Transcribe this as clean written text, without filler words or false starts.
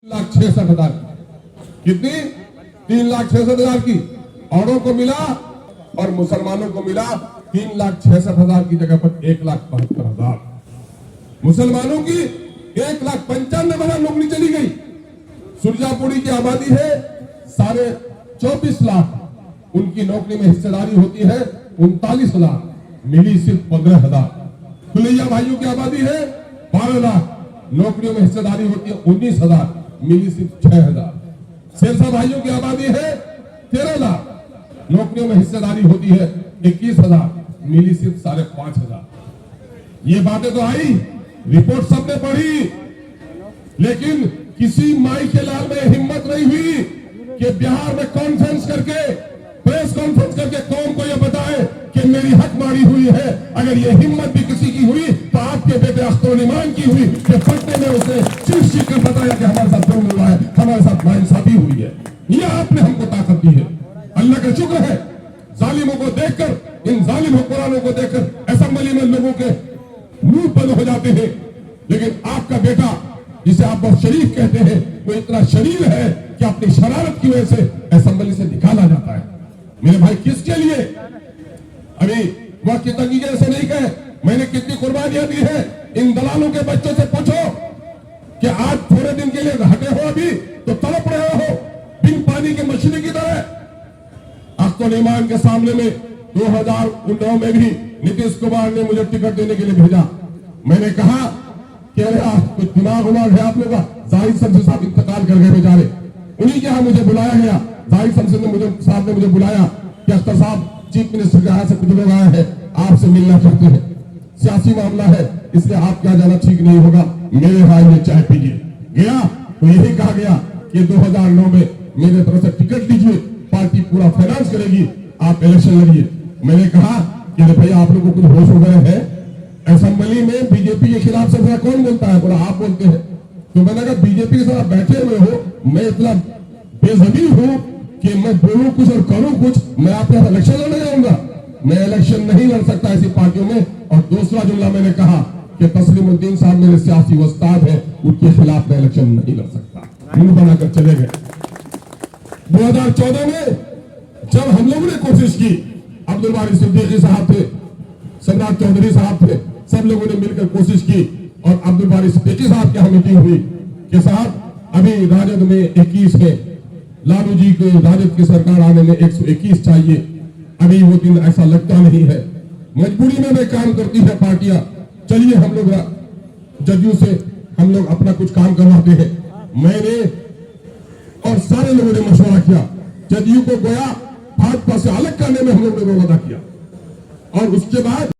3,66,000 कितनी 3,66,000 की औरों को मिला और मुसलमानों को मिला 3,66,000 की जगह पर 1,72,000। मुसलमानों की 1,95,000 नौकरी चली गई। सुरजापुरी की आबादी है 24.5 लाख, उनकी नौकरी में हिस्सेदारी होती है 39 लाख, मिली सिर्फ 15,000। फुलैया भाइयों की आबादी है 12 लाख, नौकरियों में हिस्सेदारी होती है 19,000, मिली सिर्फ 6,000। शेरशाह भाइयों की आबादी है 13 लाख, नौकरियों में हिस्सेदारी होती है 21,000, मिली सिर्फ 5,500। ये बातें तो आई, रिपोर्ट सबने पढ़ी, लेकिन किसी माई के लाल में हिम्मत नहीं हुई कि बिहार में कॉन्फ्रेंस करके, प्रेस कॉन्फ्रेंस करके कौम को यह बताए कि मेरी हक मारी हुई है। अगर ये हिम्मत भी किसी की हुई तो आपके बेटे अख्तर ईमान की हुई कि पटने में उसने चीख कर बताया कि हमारे साथ जुल्म हुआ है, हमारे साथ नाइंसाफी हुई है। यह आपने हमको ताकत दी है। अल्लाह का शुक्र है, जालिमों को देखकर, इन जालिम हुक्मरानों को देखकर असेंबली में लोगों के मुंह बंद हो जाते हैं, लेकिन आपका बेटा जिसे आप बहुत शरीफ कहते हैं, वो इतना शरीर है कि अपनी शरारत की वजह से असेंबली से निकाला जाता है। मेरे भाई किसके लिए? अभी वह की तंगी से नहीं कहे, मैंने कितनी कुर्बानियां दी है। इन दलालों के बच्चों से पूछो कि आज थोड़े दिन के लिए हटे हो, अभी तो तड़प रहे हो बिन पानी की मछली की तरह। अख्तर ईमान के सामने में 2009 में भी नीतीश कुमार ने मुझे टिकट देने के लिए भेजा। मैंने कहा कि अरे कुछ दिमाग उमाग है आप लोग का। जाहिद शमशेद साहब इंतकाल कर गए बेचारे, उन्हीं के यहाँ मुझे बुलाया गया। जाहिद शमशेद साहब ने मुझे बुलाया कि अख्तर साहब चीफ मिनिस्टर के यहाँ से कुछ लोग आए हैं, आपसे मिलना चाहते हैं, सियासी मामला है, इसलिए आप क्या जाना ठीक नहीं होगा, मेरे भाई ने चाय पीजिए। गया तो यही कहा गया कि 2009 में मेरे तरफ से टिकट दीजिए, पार्टी पूरा फाइनेंस करेगी, आप इलेक्शन लड़िए। मैंने कहा कि भैया आप लोग को कुछ होश वगैरह है? असेंबली में बीजेपी के खिलाफ सबसे कौन बोलता है? बोला आप बोलते हैं। तो मैंने कहा बीजेपी के साथ बैठे हुए हो, मैं इतना बेजमीन हूं कि मैं बोलूं कुछ और करूं कुछ, मैं आपके साथ इलेक्शन लड़ने जाऊंगा? मैं इलेक्शन नहीं लड़ सकता ऐसी पार्टियों में। और दूसरा जुमला मैंने कहा कि तस्लीमुद्दीन साहब मेरे सियासी उस्ताद है, उनके खिलाफ मैं इलेक्शन नहीं लड़ सकता। मुंह बनाकर चले गए। 2014 में जब हम लोगों ने कोशिश की, अब्दुल बारी सिद्दीकी साहब थे, सम्राट चौधरी साहब थे, सब लोगों ने मिलकर कोशिश की और अब्दुल बारी सिद्दीकी साहब की मीटिंग हुई कि साहब अभी राजद में 21 है, लालू जी को राजद की सरकार आने में 121 चाहिए, अभी वो दिन ऐसा लगता नहीं है, मजबूरी में काम करती है पार्टियां, चलिए हम लोग जदयू से हम लोग अपना कुछ काम करवाते हैं। मैंने और सारे लोगों ने मशवरा किया, जदयू को गोया भाजपा से अलग करने में हम लोगों ने वादा किया और उसके बाद